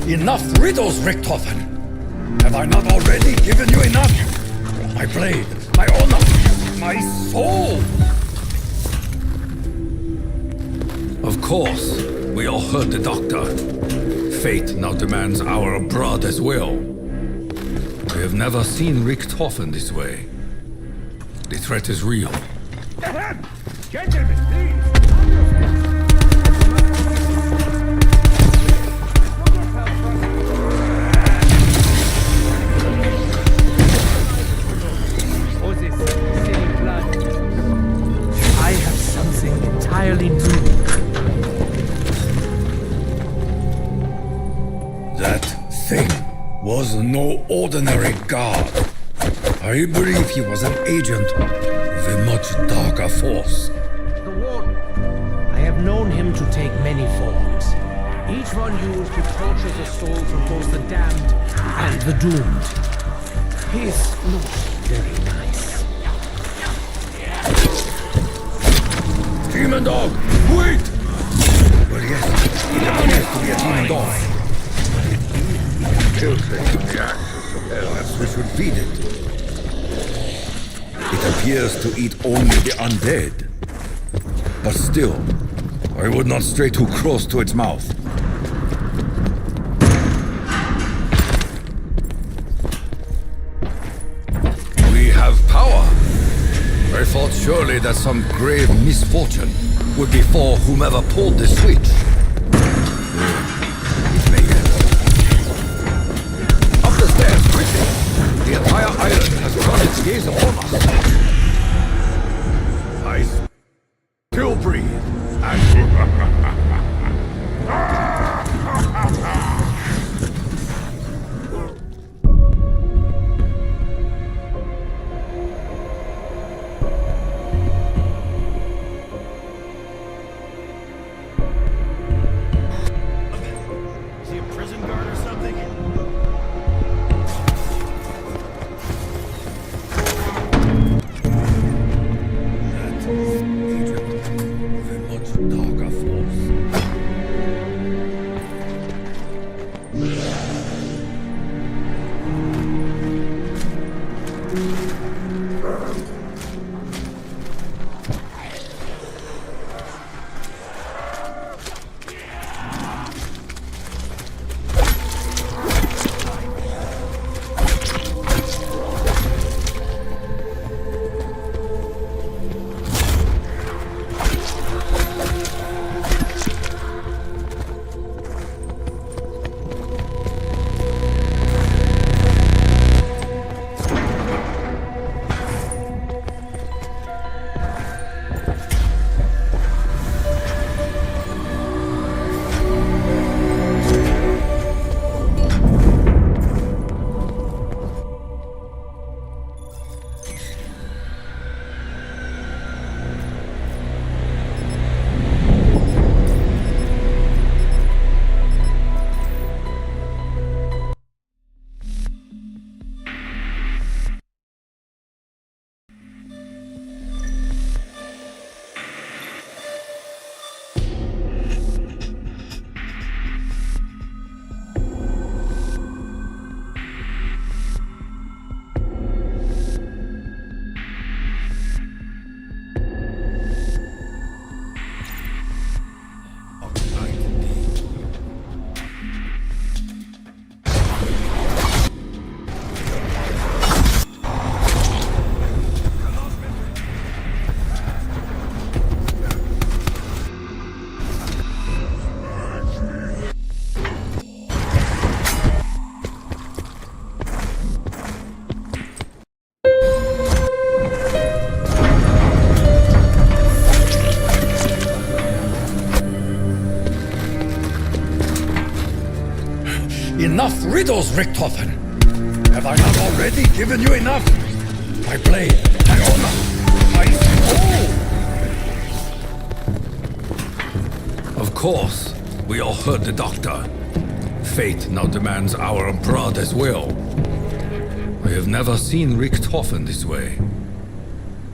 Enough riddles, Richthofen! Have I not already given you enough? My blade, my honor, my soul! Of course, we all heard the doctor. Fate now demands our blood as well. I have never seen Richthofen this way. The threat is real. Gentlemen, please! I have something entirely new. That thing was no ordinary god. I believe he was an agent of a much darker force. The Warden. I have known him to take many forms. Each one used to torture the souls of both the damned and the doomed. He's not very nice. Demon dog, wait! Well, yes, it appears to be a demon dog. Perhaps we should feed it. It appears to eat only the undead. But still, I would not stray too close to its mouth. We have power. I thought surely that some grave misfortune would befall whomever pulled the switch. It may end. Up the stairs, quickly! The entire island has turned its gaze upon us. I still breathe, and... Enough riddles, Richthofen! Have I not already given you enough? My blade, my honor, my soul! Of course, we all heard the doctor. Fate now demands our blood as well. I have never seen Richthofen this way.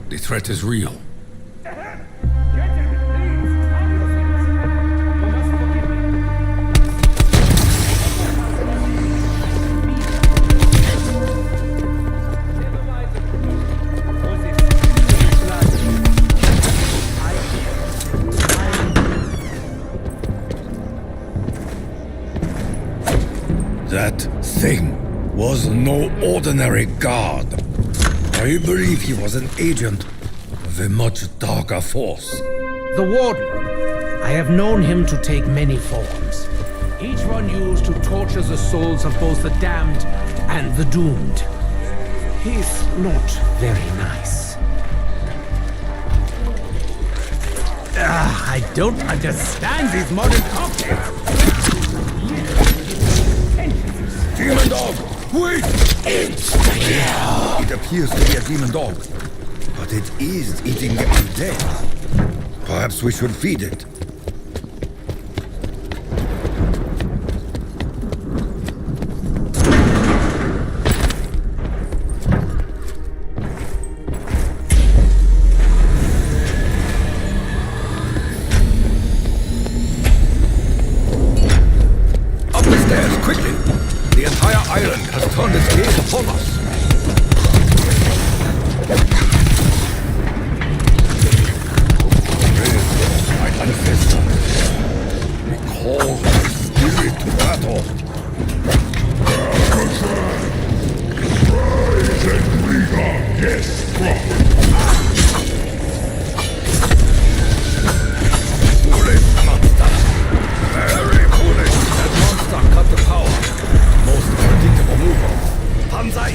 The threat is real. That thing was no ordinary guard. I believe he was an agent of a much darker force. The Warden. I have known him to take many forms. Each one used to torture the souls of both the damned and the doomed. He's not very nice. I don't understand these modern cocktails. Demon dog! Wait! It's the kill. It appears to be a demon dog, but it is eating the undead. Perhaps we should feed it. Up the stairs, quickly! The entire island has turned its gaze upon us. My ancestor, we call my spirit to battle. Rise and rigor, yes, prophet. Foolish monster. Very foolish. That monster cut the power. Most predictable move. Banzai!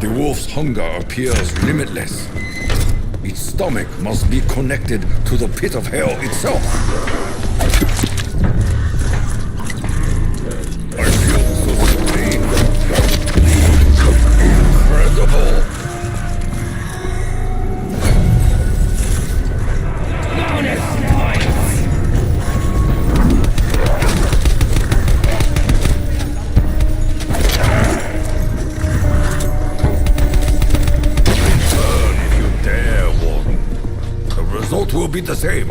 The wolf's hunger appears limitless. Its stomach must be connected to the pit of hell itself. I feel so strange. Incredible. The result will be the same.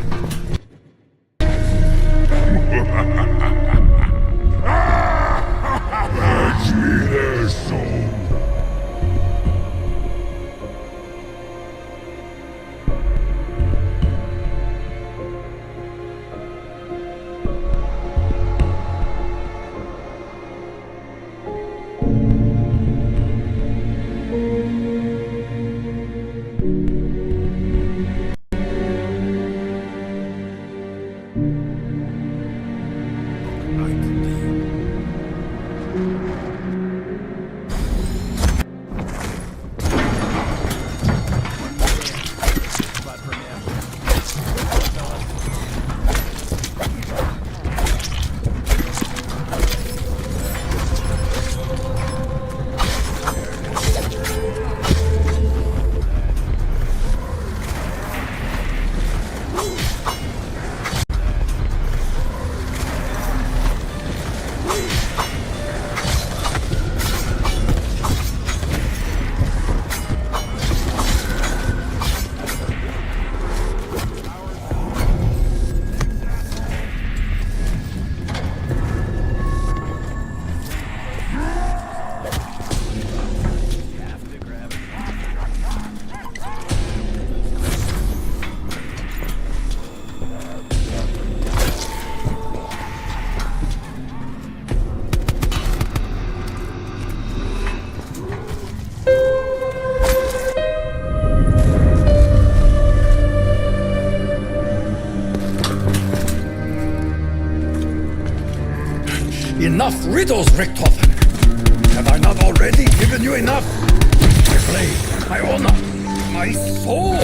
Fetch me their soul. Enough riddles, Richthofen! Have I not already given you enough? My blade, my honor, my soul!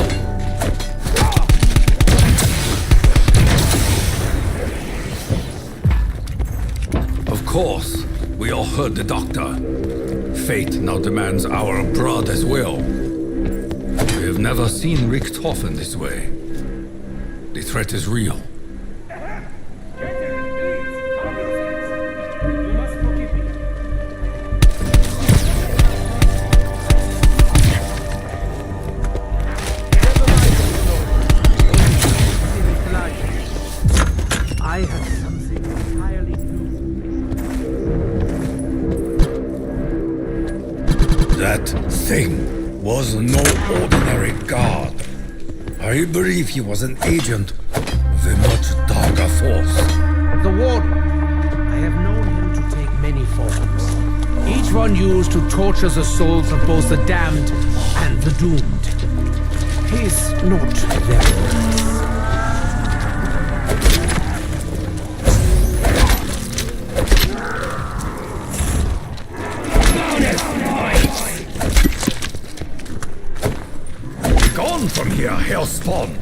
Of course, we all heard the doctor. Fate now demands our blood as well. We have never seen Richthofen this way. The threat is real. That thing was no ordinary god. I believe he was an agent of a much darker force. The Warden. I have known him to take many forms. Each one used to torture the souls of both the damned and the doomed. He's not very nice. Gone from here, Hellspawn!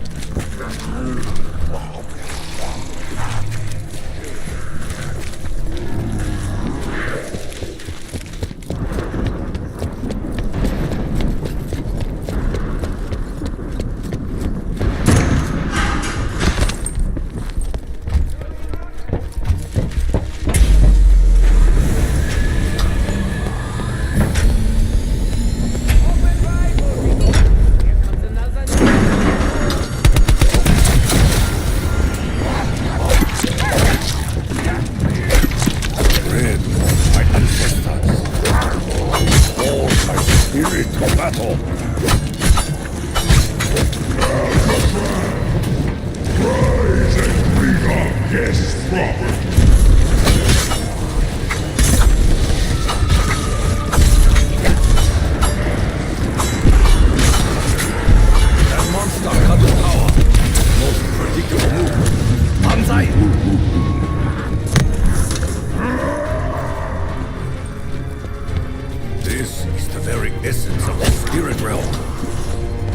This is the very essence of the spirit realm.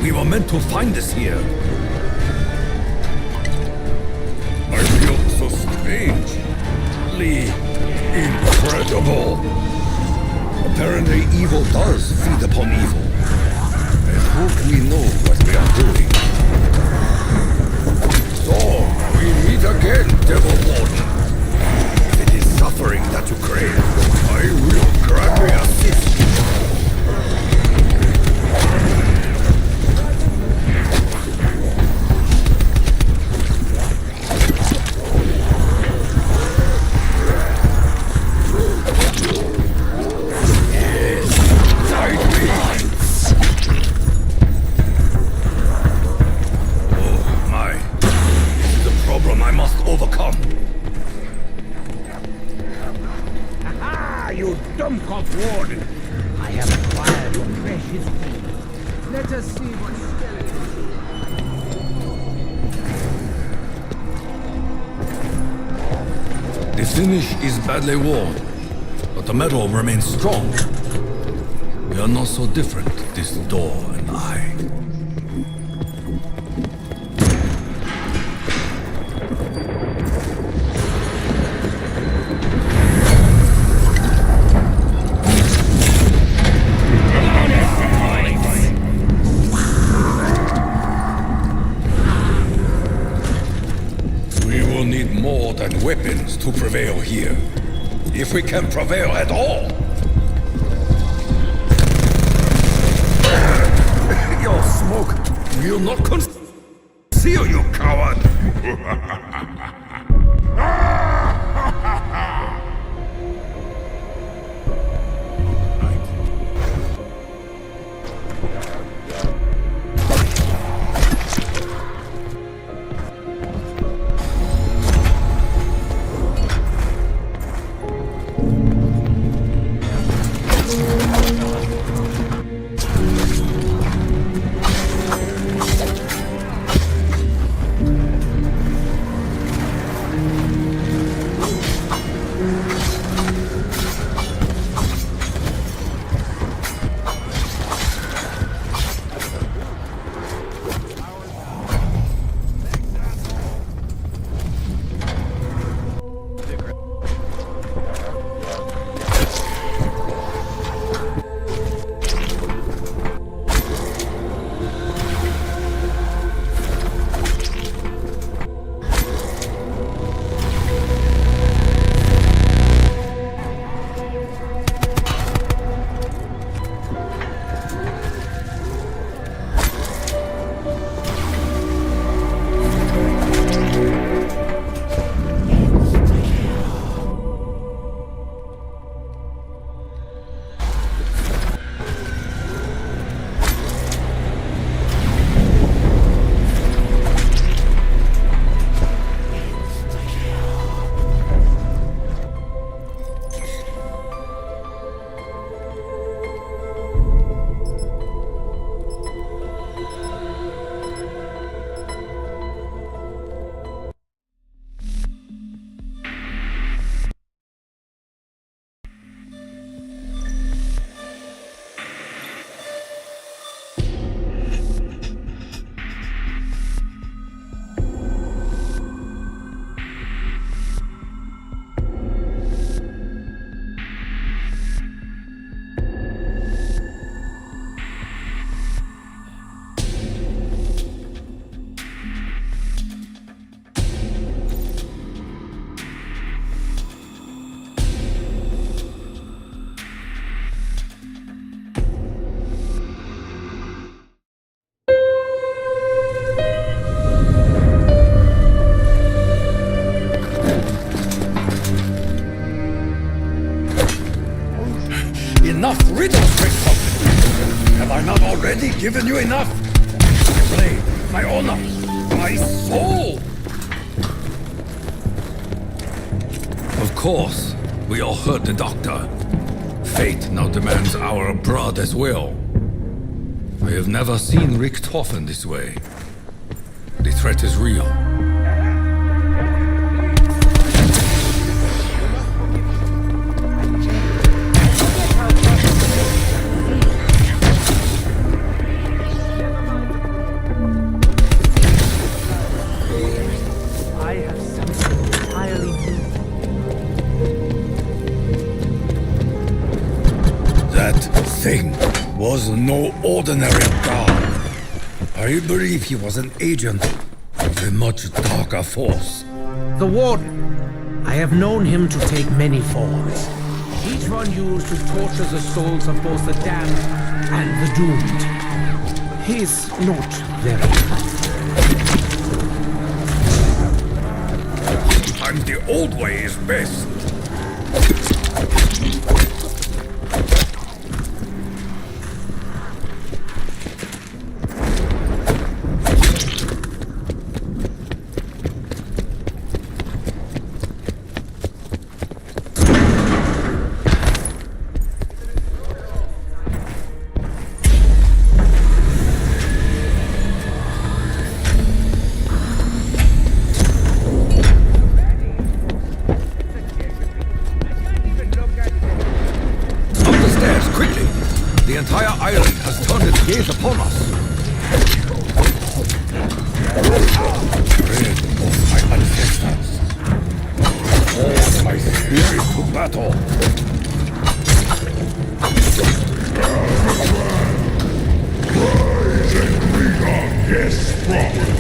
We were meant to find this here. I feel so strangely incredible. Apparently evil does feed upon evil. I hope we know what we are doing. So, we meet again, Devil Warden. If it is suffering that you crave, I will gladly assist you. You dumbcock Warden! I have acquired your precious key. Let us see what still is. The finish is badly worn, but the metal remains strong. We are not so different, this door and I. More than weapons to prevail here. If we can prevail at all. Your smoke will not conceal, you coward! Enough riddles, Richter! Have I not already given you enough? My blade, my honor, my soul! Of course, we all heard the doctor. Fate now demands our blood as well. I have never seen Richthofen this way. The threat is real. I have something entirely new. That thing was no ordinary guard. I believe he was an agent of a much darker force. The Warden. I have known him to take many forms. Each one used to torture the souls of both the damned and the doomed. He's not very tough. Sometimes the old way is best. The entire island has turned its gaze upon us. Dread of my ancestors. Call my spirit to battle. Rise and bring our guests properly.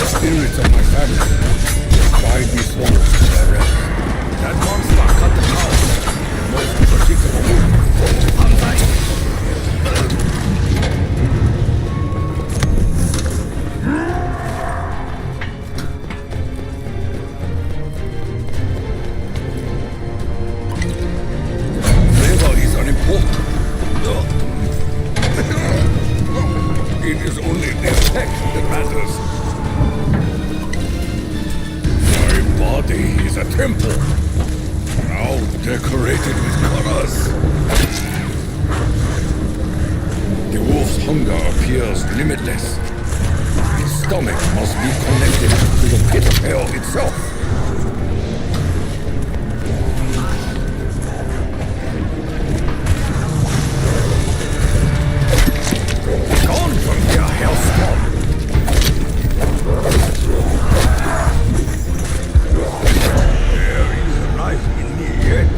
Spirits of my family, guide these souls to their rest. That monster cut the power. Most predictable move. Flavor is unimportant. It is only the effect that matters. My body is a temple. Now decorated with colors. The wolf's hunger appears limitless. Its stomach must be connected to the pit of hell itself. Gone from here, hellstorm! There is life in me yet.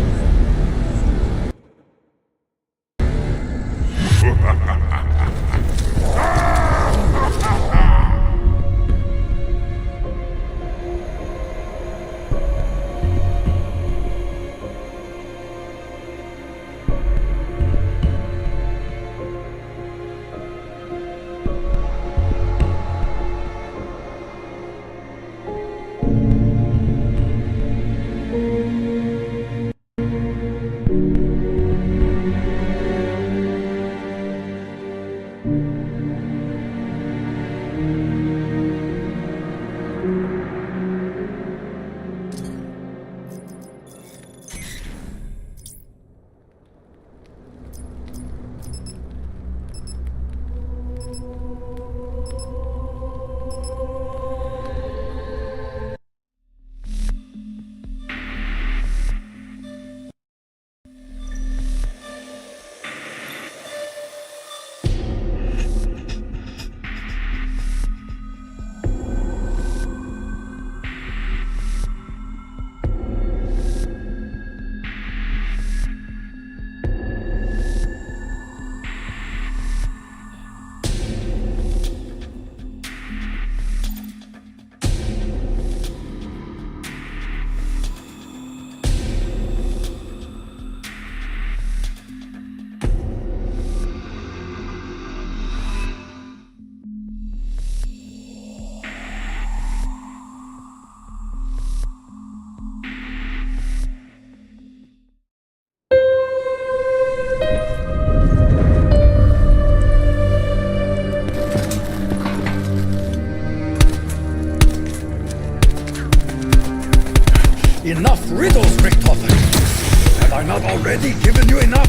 already given you enough?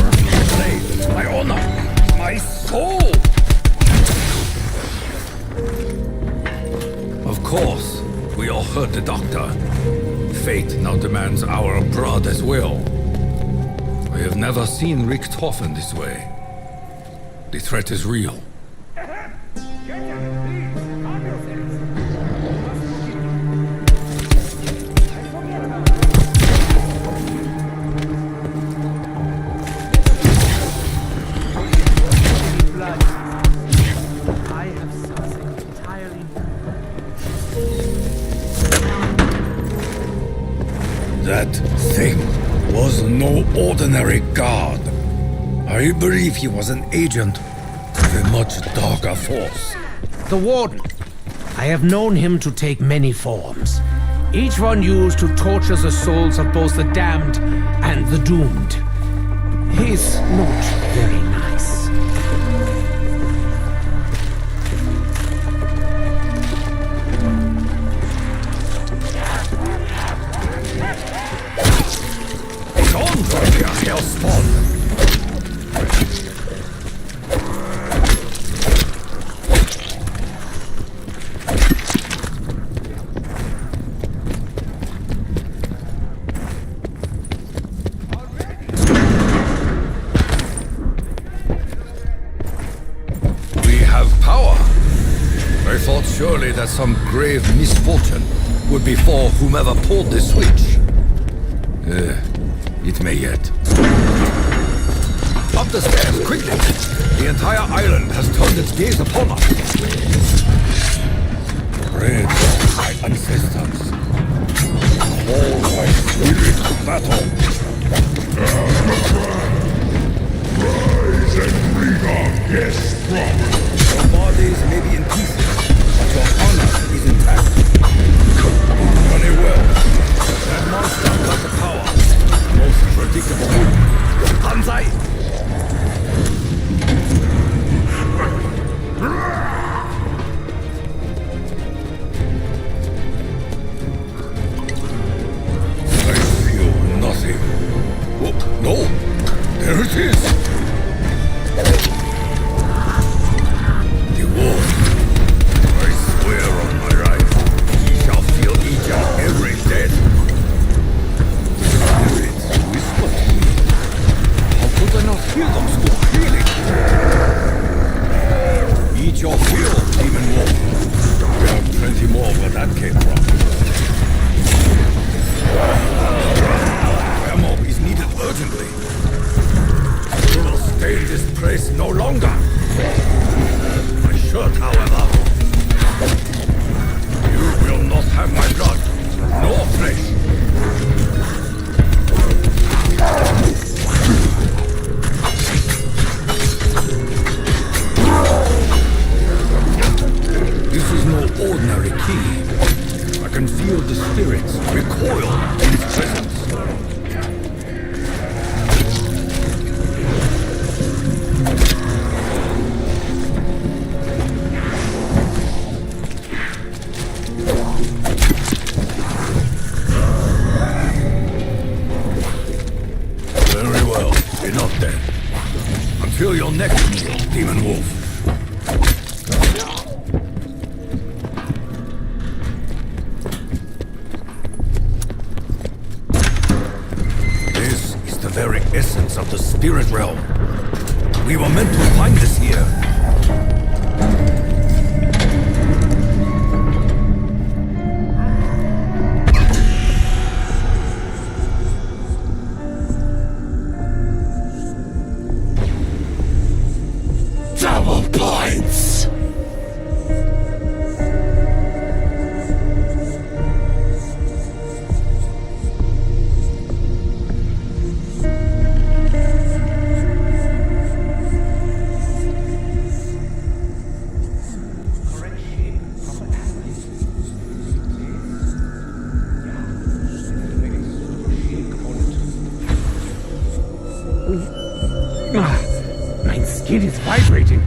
My blade, my honor, my soul! Of course, we all heard the doctor. Fate now demands our blood as well. I have never seen Richthofen this way. The threat is real. That thing was no ordinary guard. I believe he was an agent of a much darker force. The Warden. I have known him to take many forms. Each one used to torture the souls of both the damned and the doomed. He's not very nice. Surely that some grave misfortune would befall whomever pulled this switch. It may yet. Up the stairs, quickly! The entire island has turned its gaze upon us. Bread of my ancestors. Call my spirit to battle. Rise and bring our guest properly. Your bodies may be in pieces, but your honor is intact. Very well. That monster got the power. Most predictable move. Banzai! I feel nothing. Oh, no! There it is! Feel your neck, demon wolf. This is the very essence of the spirit realm. We were meant to find this here. Mein skin is vibrating.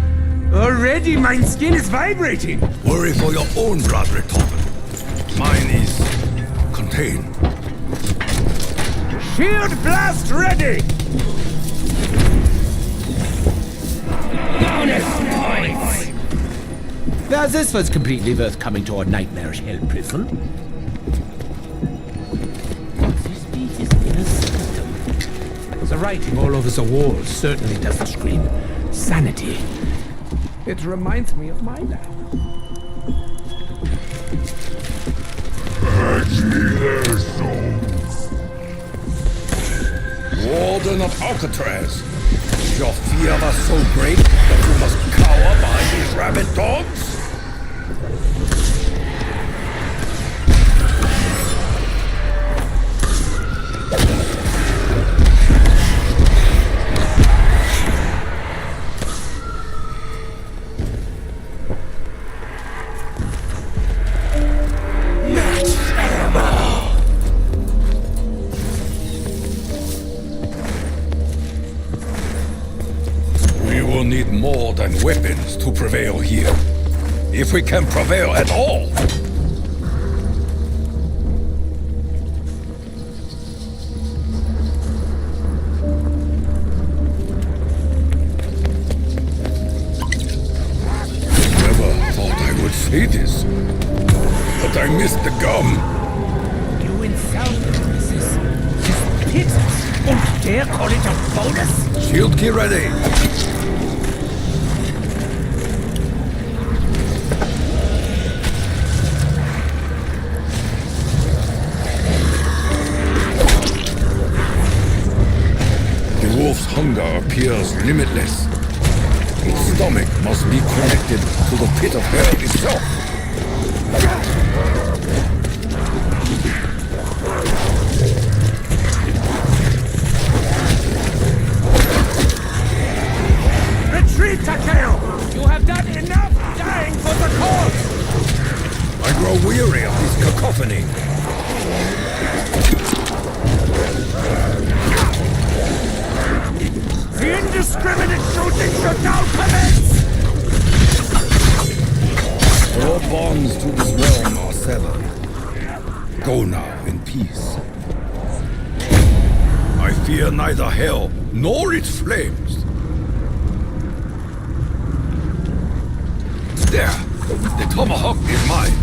Already, mein skin is vibrating. Worry for your own blood, Richthofen. Mine is contained. Shield blast ready! Bonus points! Now this was completely worth coming to our nightmarish hell prison. This beat is in a system. The writing all over the walls certainly doesn't scream sanity. It reminds me of my lab. Purge me their souls. Warden of Alcatraz, is your fear of us so great that you must cower behind these rabid dogs? Need more than weapons to prevail here. If we can prevail at all. Never thought I would say this, but I missed the gum. You insulted this pittance. Und dare call it a bonus? Shield key ready. The wolf's hunger appears limitless. Its stomach must be connected to the pit of hell itself. Retreat, Takeo! You have done enough dying for the cause! I grow weary of this cacophony. The indiscriminate shooting should now commence! All bonds to this realm are severed. Go now in peace. I fear neither hell nor its flames. There! The tomahawk is mine!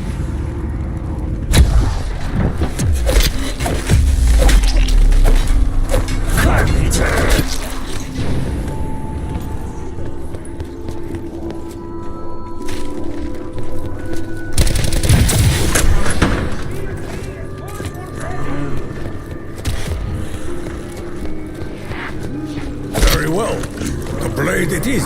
Very well. The blade it is.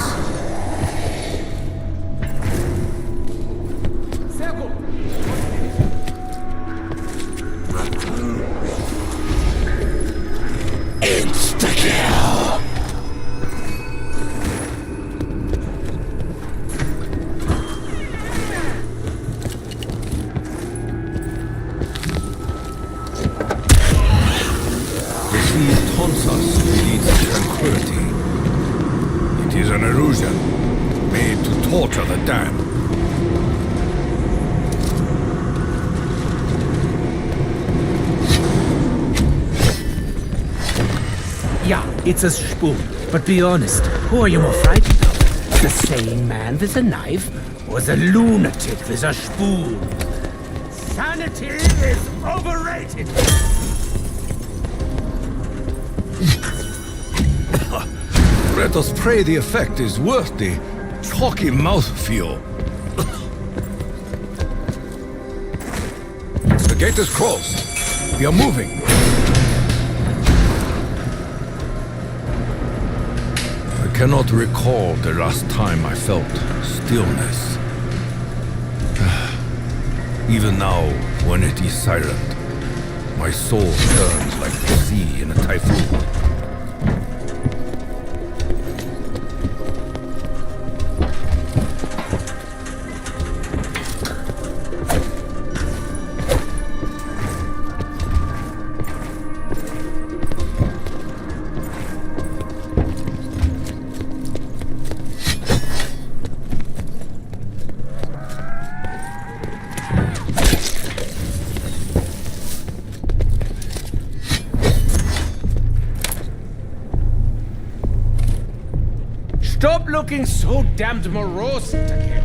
Taunts us with its tranquility. It is an illusion made to torture the damned. Yeah, it's a spoon. But be honest, who are you more frightened of? The sane man with a knife, or the lunatic with a spoon? Sanity is overrated! Let us pray the effect is worth the chalky mouthfeel. The gate is closed. We are moving. I cannot recall the last time I felt stillness. Even now, when it is silent, my soul turns like the sea in a typhoon. Stop looking so damned morose, Takeo.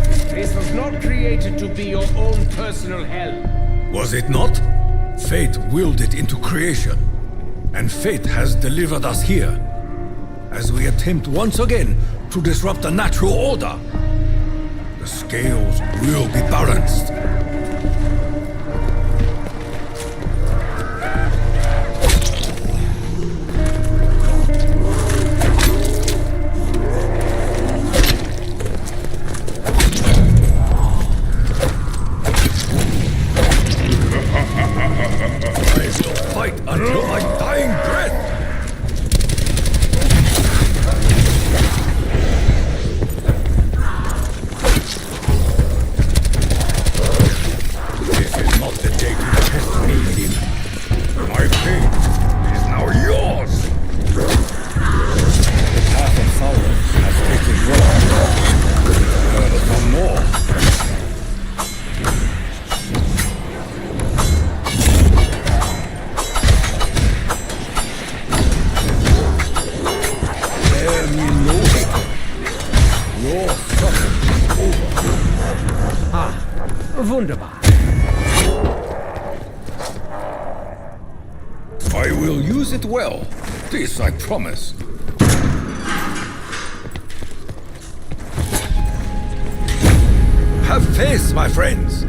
This place was not created to be your own personal hell. Was it not? Fate willed it into creation, and fate has delivered us here, as we attempt once again to disrupt the natural order. The scales will be balanced. Fight until my dying breath! This is not the day to test me, demon. My pain is now yours! The path of sorrow has taken root. Some more. Your suffering is over. Wunderbar. I will use it well. This I promise. Have faith, my friends.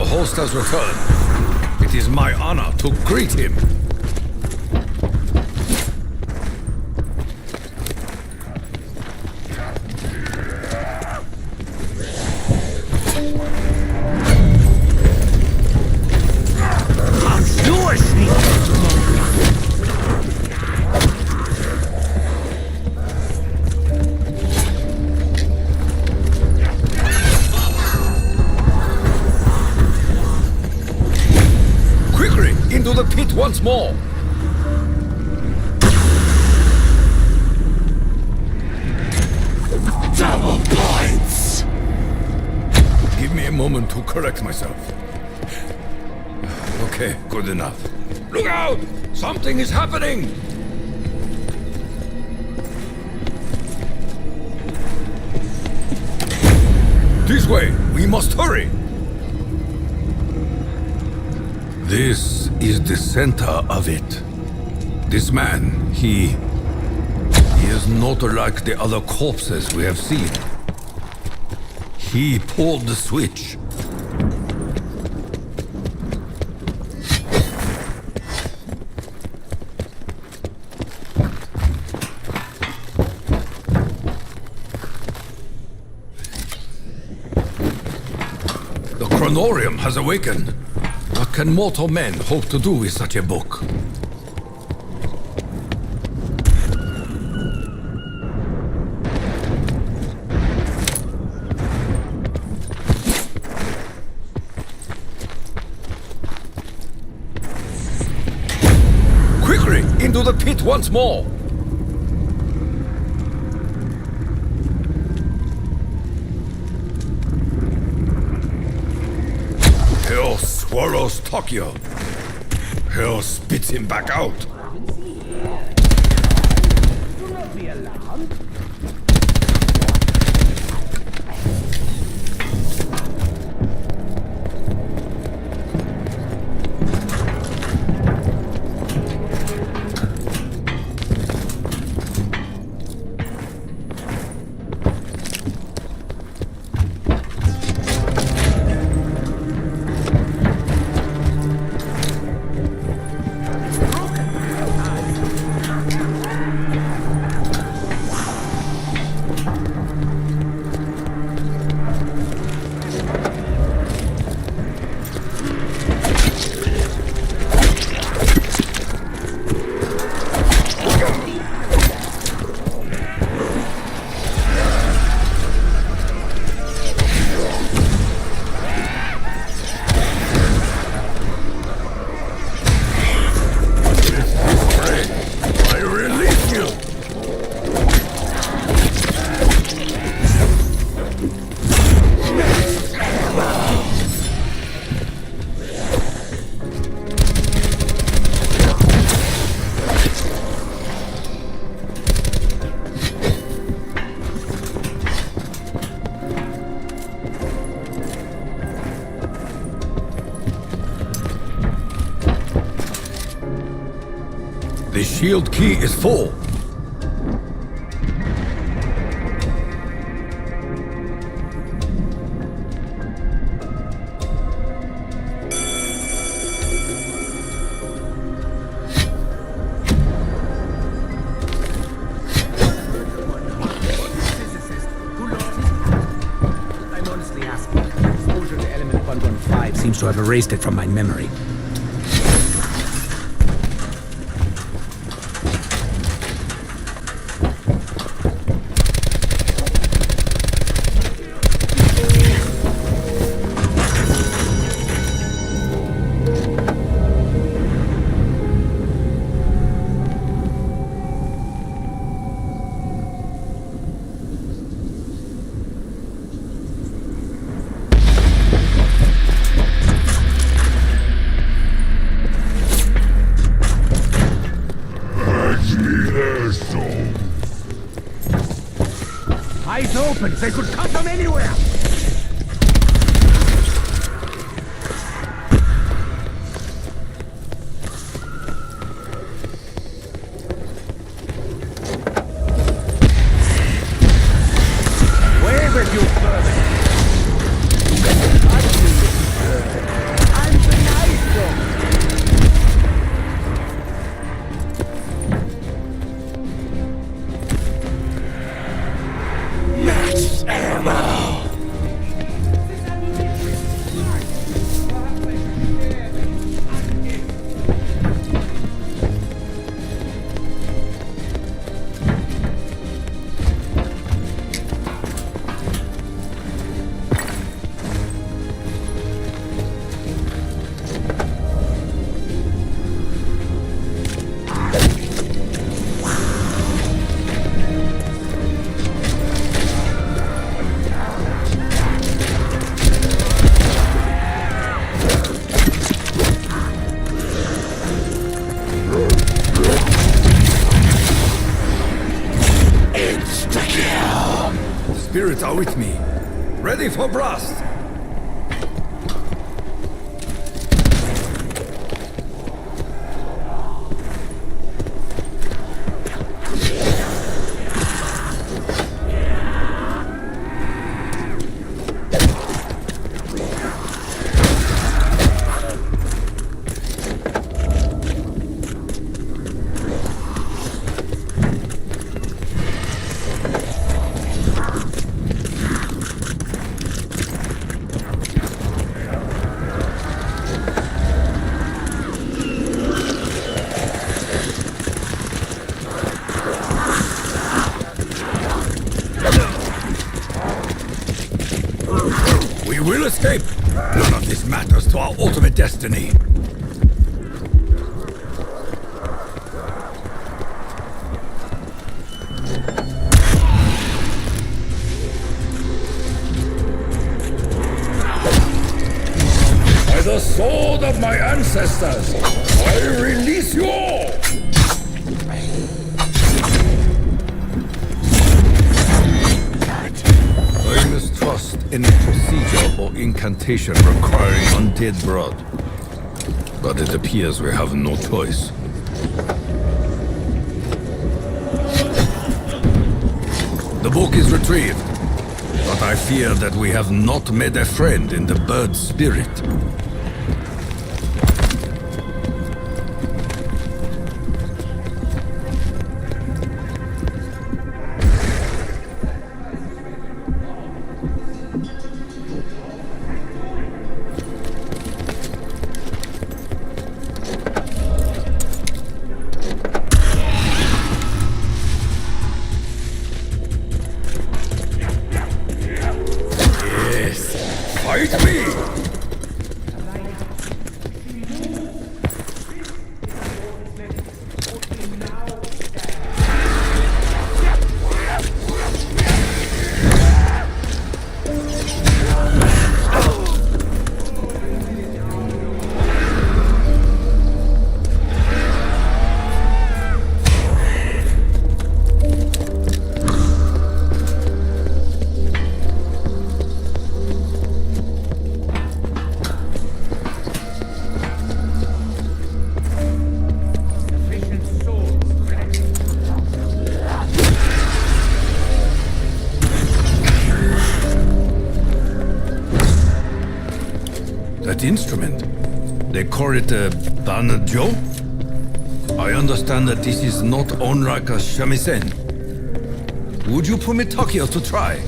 Host has returned. It is my honor to greet him. Into the pit once more! Double points! Give me a moment to correct myself. Okay, good enough. Look out! Something is happening! This way! We must hurry! This is the center of it. This man, he is not like the other corpses we have seen. He pulled the switch. The Chronorium has awakened. What can mortal men hope to do with such a book? Quickly, into the pit once more! Hell swallows Tokyo. Hell spits him back out. Do not be alarmed. The shield key is full. I'm honestly asking. Exposure to element 115 seems to have erased it from my memory. Eyes open! They could come from anywhere! Away with you, further! I'm the nice one! Spirits are with me. Ready for blast. We will escape! None of this matters to our ultimate destiny. By the sword of my ancestors, I release you all! I mistrust any procedure or incantation requiring undead blood. But it appears we have no choice. The book is retrieved, but I fear that we have not made a friend in the bird spirit. Fight me! instrument. They call it a banjo. I understand that this is not unlike a shamisen. Would you permit Takio to try?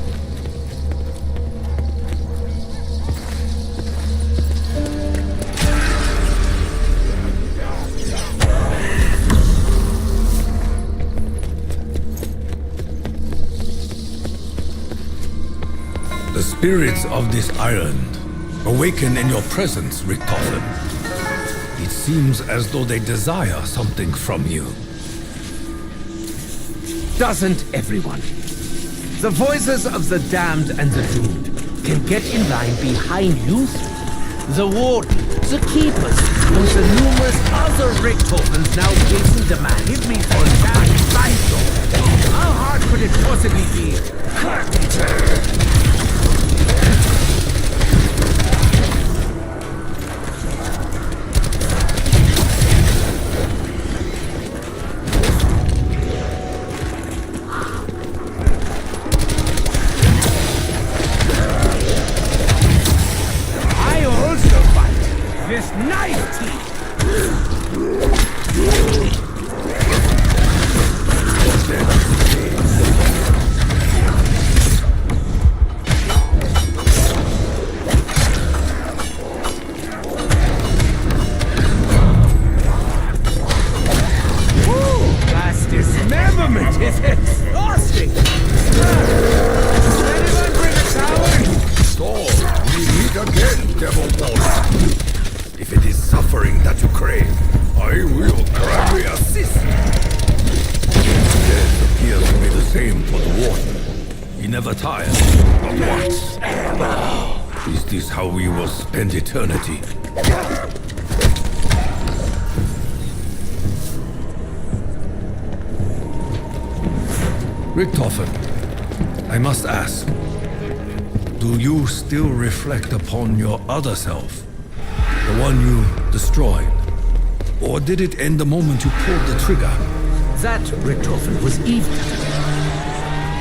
The spirits of this island awaken in your presence, Richtofen. It seems as though they desire something from you. Doesn't everyone? The voices of the damned and the doomed can get in line behind you. The warden, the keepers, and the numerous other Richthofens now chasing the man. Give me for that Beinso. How hard could it possibly be? This knife teeth! Mass dismemberment is exhausting! Does anyone bring a towel? So, we meet again, Devil Boss. If it is suffering that you crave, I will gladly assist. Death appears to be the same for the warden. He never tires, not once. Is this how we will spend eternity? Richtofen, I must ask, do you still reflect upon your other self? The one you destroyed? Or did it end the moment you pulled the trigger? That Richtofen was evil.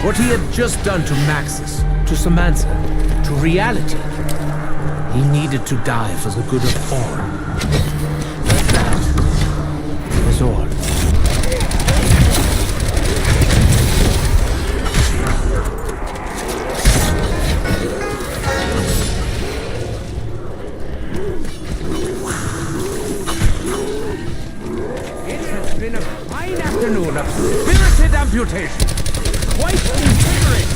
What he had just done to Maxis, to Samantha, to reality. He needed to die for the good of all. That was all. Been a fine afternoon of spirited amputation. Quite invigorating.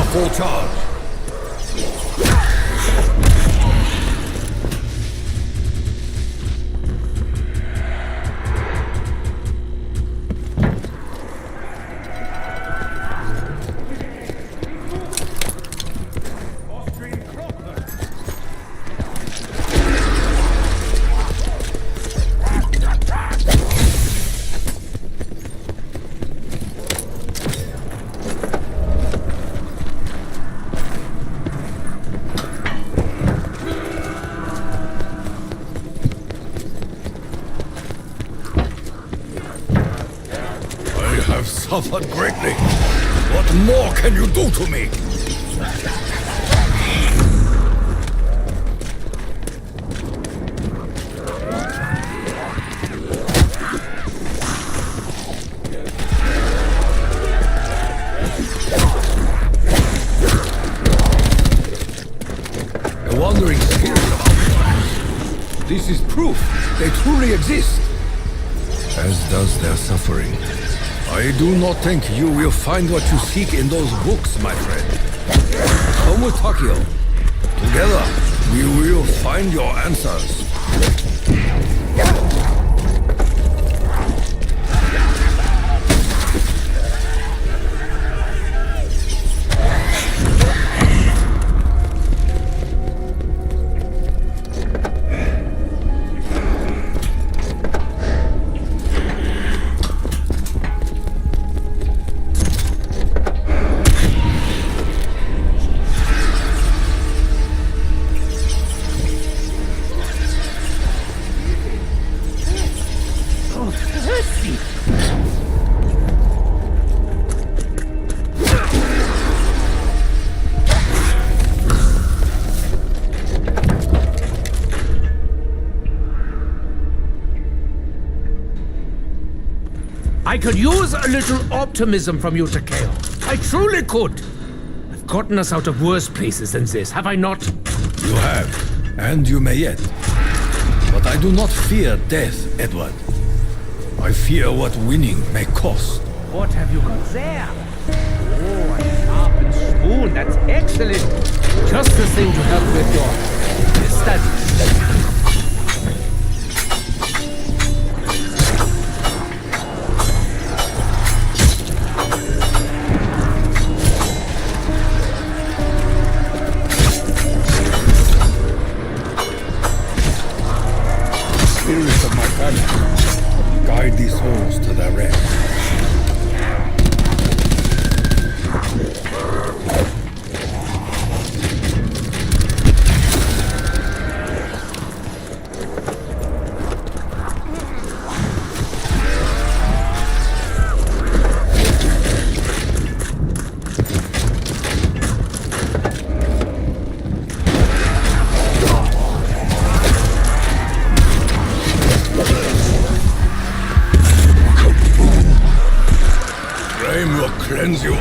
Full charge. I've suffered greatly. What more can you do to me? A wandering spirit of outsiders. This is proof they truly exist. As does their suffering. I do not think you will find what you seek in those books, my friend. Come with Takio. Together, we will find your answers. could use a little optimism from you, Takeo. I truly could. I've gotten us out of worse places than this, have I not? You have, and you may yet. But I do not fear death, Edward. I fear what winning may cost. What have you got there? Oh, a sharpened spoon. That's excellent. Just the thing to help with your studies. Spirits of my family, guide these souls to their rest. Flame will cleanse you all.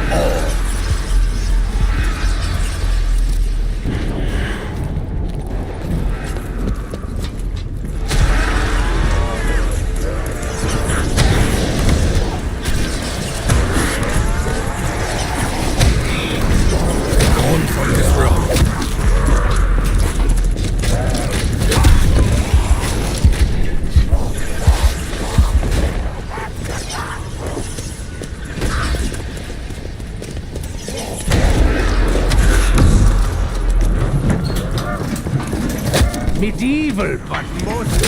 Gone from this realm. Medieval, but most...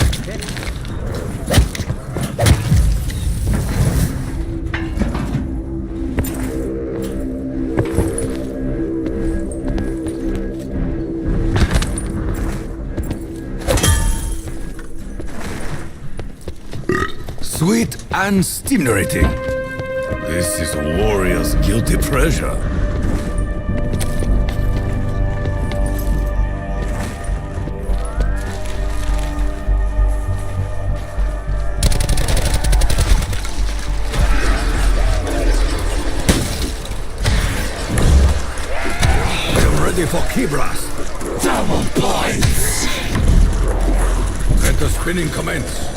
Sweet and stimulating. This is a warrior's guilty pleasure. Ready for key blast. Double points! Let the spinning commence.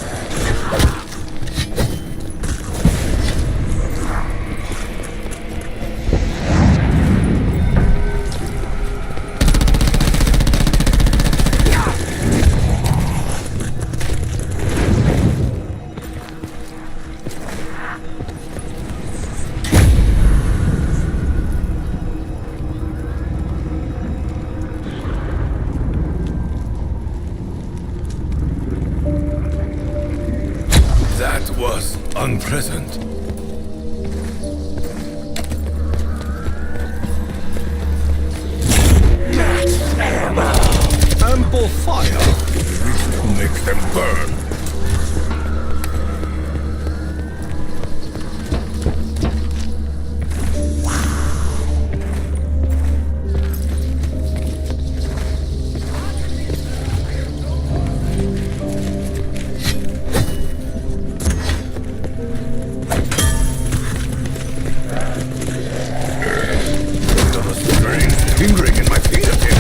That was unpleasant. Ample fire. We reach to make them burn. Tingling in my fingertips.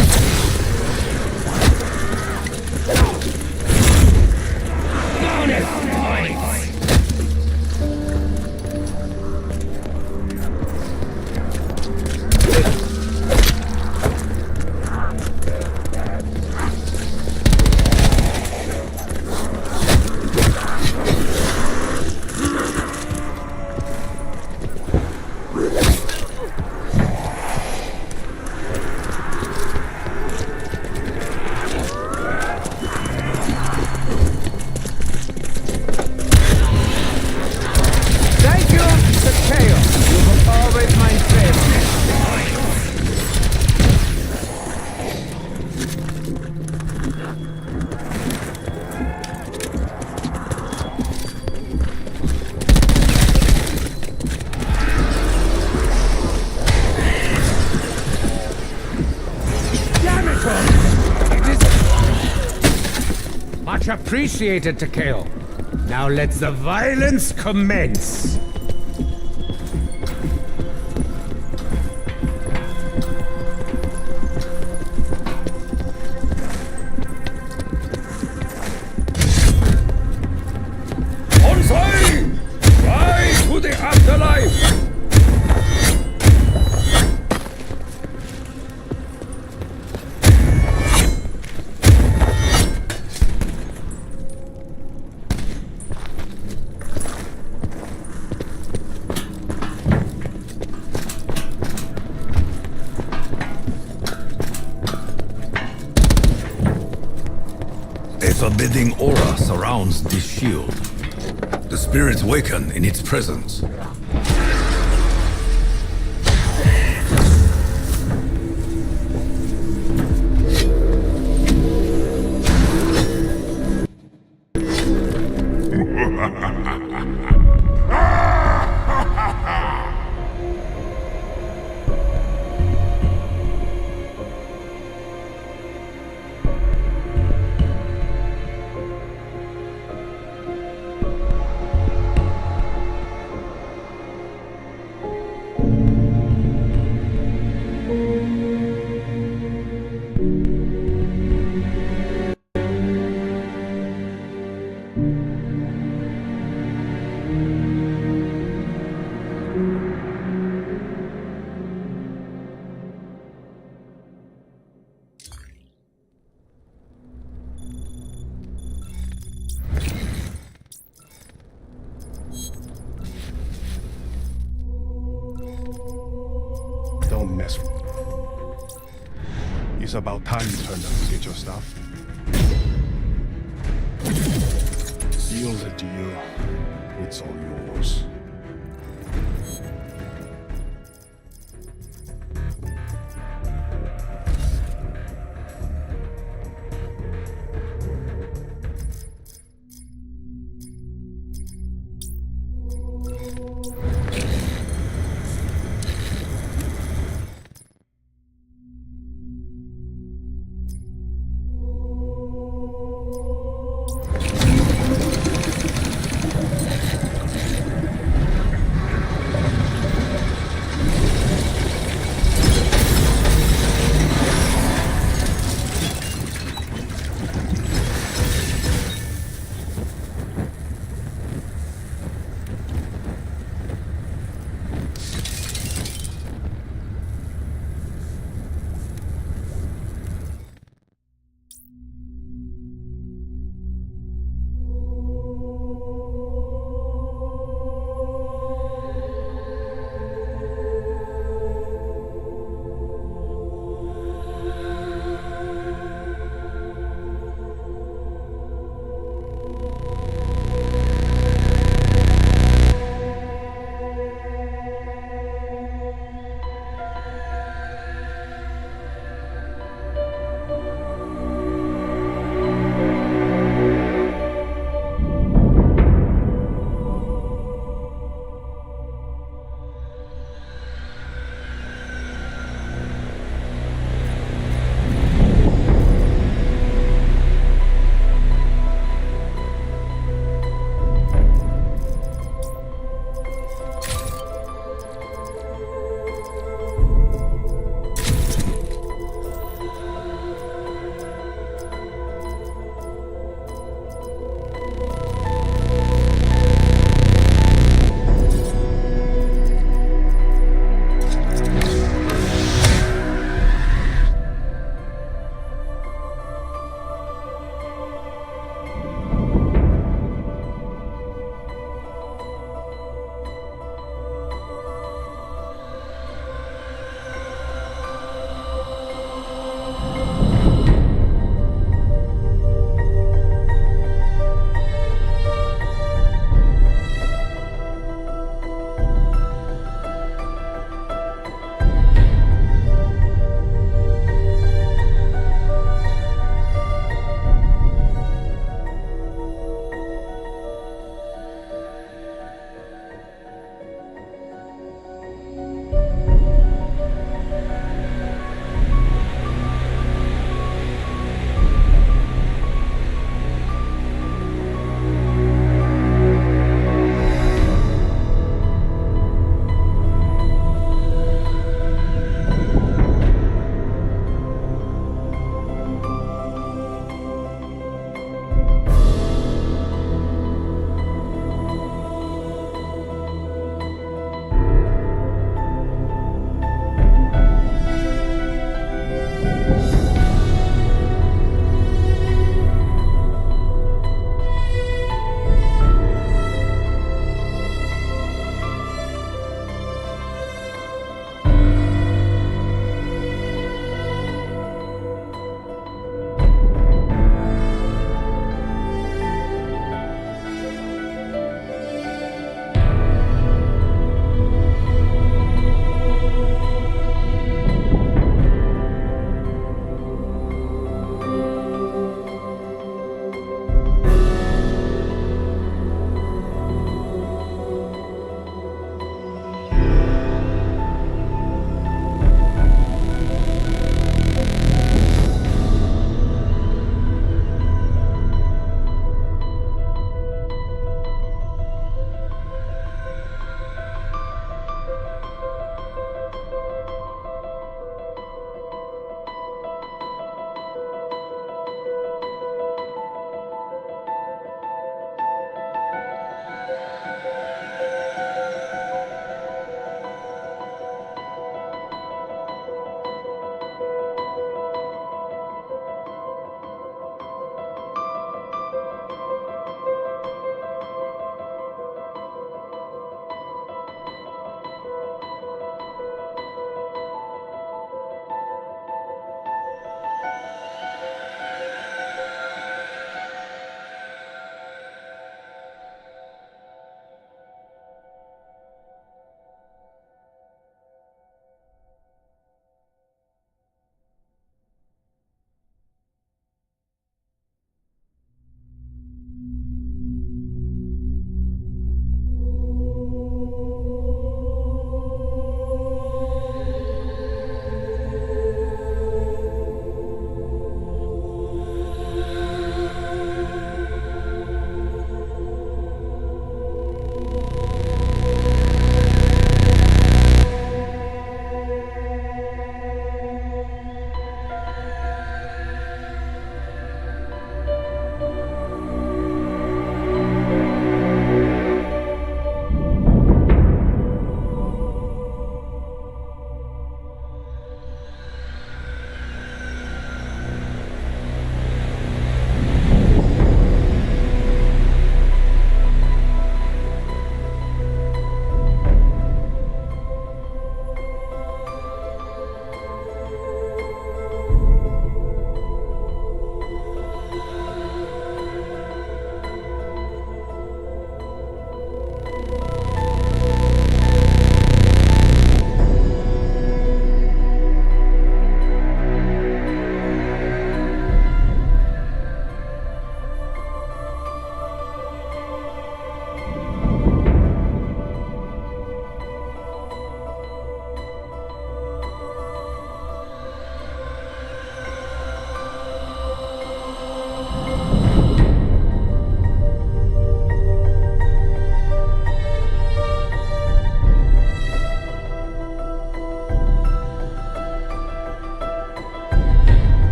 Thank you, Takeo. You were always my favorite. Damn it all! It is much appreciated, Takeo. Now let the violence commence. A forbidding aura surrounds this shield. The spirits waken in its presence. Don't mess with me. It's about time you turned up to get your stuff. Yield it to you. It's all yours.